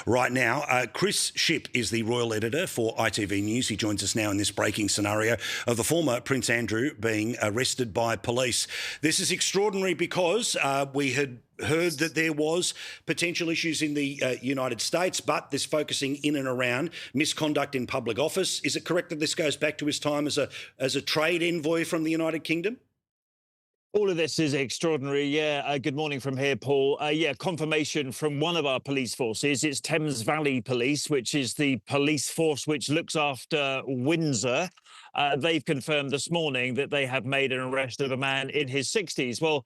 right now. Chris Shipp is the royal editor for ITV News. He joins us now in this breaking scenario of the former Prince Andrew being arrested by police. This is extraordinary because we had heard that there was potential issues in the United States, but this focusing in and around misconduct in public office. Is it correct that this goes back to his time as a trade envoy from the United Kingdom? All of this is extraordinary. Yeah. Good morning from here, Paul. Confirmation from one of our police forces. It's Thames Valley Police, which is the police force which looks after Windsor. They've confirmed this morning that they have made an arrest of a man in his 60s. Well,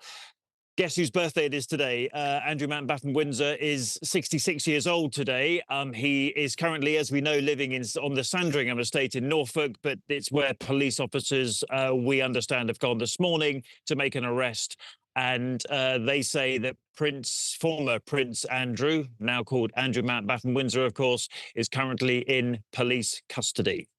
guess whose birthday it is today? Andrew Mountbatten-Windsor is 66 years old today. He is currently, as we know, living on the Sandringham estate in Norfolk, but it's where police officers, we understand, have gone this morning to make an arrest. And they say that former Prince Andrew, now called Andrew Mountbatten-Windsor, of course, is currently in police custody.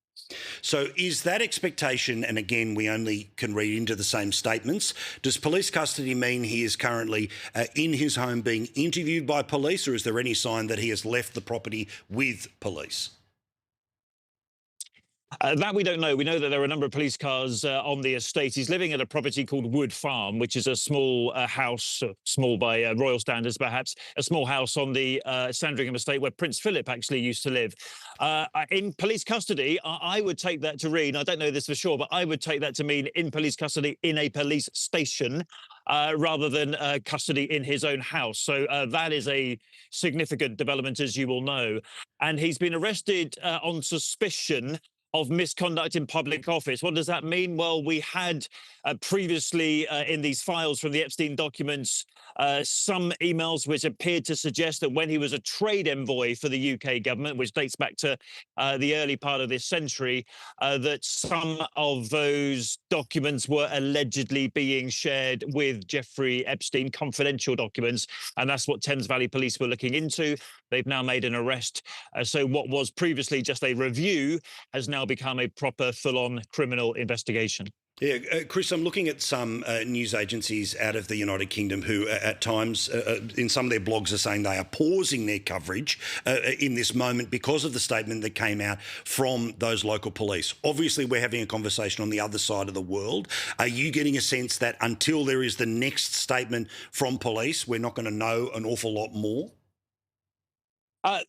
So is that expectation, and again, we only can read into the same statements, does police custody mean he is currently in his home being interviewed by police, or is there any sign that he has left the property with police? That we don't know. We know that there are a number of police cars on the estate. He's living at a property called Wood Farm, which is a small house, small by royal standards perhaps, a small house on the Sandringham estate where Prince Philip actually used to live. In police custody, I would take that to read, I don't know this for sure, but I would take that to mean in police custody in a police station rather than custody in his own house. So that is a significant development, as you will know. And he's been arrested on suspicion of misconduct in public office. What does that mean? Well, we had previously in these files from the Epstein documents some emails which appeared to suggest that when he was a trade envoy for the UK government, which dates back to the early part of this century, that some of those documents were allegedly being shared with Jeffrey Epstein, confidential documents, and that's what Thames Valley Police were looking into. They've now made an arrest. So what was previously just a review has now become a proper full-on criminal investigation. Yeah, Chris, I'm looking at some news agencies out of the United Kingdom who at times in some of their blogs are saying they are pausing their coverage in this moment because of the statement that came out from those local police. Obviously, we're having a conversation on the other side of the world. Are you getting a sense that until there is the next statement from police, we're not going to know an awful lot more?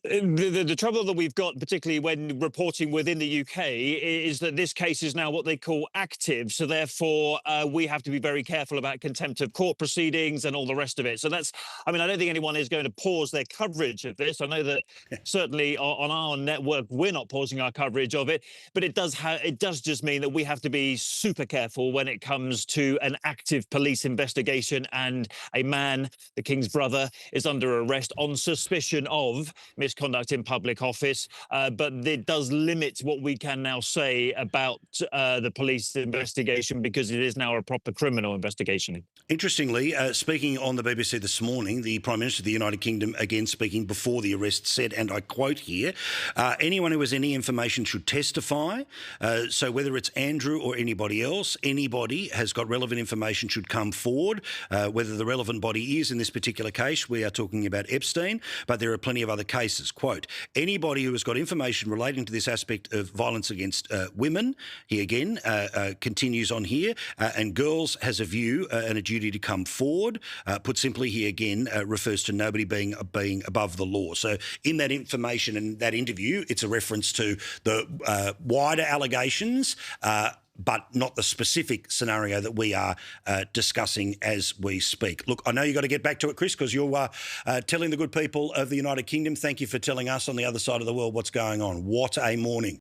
The trouble that we've got, particularly when reporting within the UK, is that this case is now what they call active. So therefore, we have to be very careful about contempt of court proceedings and all the rest of it. So that's, I mean, I don't think anyone is going to pause their coverage of this. I know that certainly on our network, we're not pausing our coverage of it. But it does just mean that we have to be super careful when it comes to an active police investigation. And a man, the King's brother, is under arrest on suspicion of misconduct in public office, but it does limit what we can now say about the police investigation because it is now a proper criminal investigation. Interestingly, speaking on the BBC this morning, the Prime Minister of the United Kingdom, again speaking before the arrest, said, and I quote here, anyone who has any information should testify. So whether it's Andrew or anybody else, anybody has got relevant information should come forward, whether the relevant body is, in this particular case, we are talking about Epstein, but there are plenty of other cases. Quote, anybody who has got information relating to this aspect of violence against women, he again continues on here, and girls has a view and a duty to come forward. Put simply, he again refers to nobody being above the law. So in that information and that interview, it's a reference to the wider allegations, but not the specific scenario that we are discussing as we speak. Look, I know you've got to get back to it, Chris, because you're telling the good people of the United Kingdom, thank you for telling us on the other side of the world what's going on. What a morning.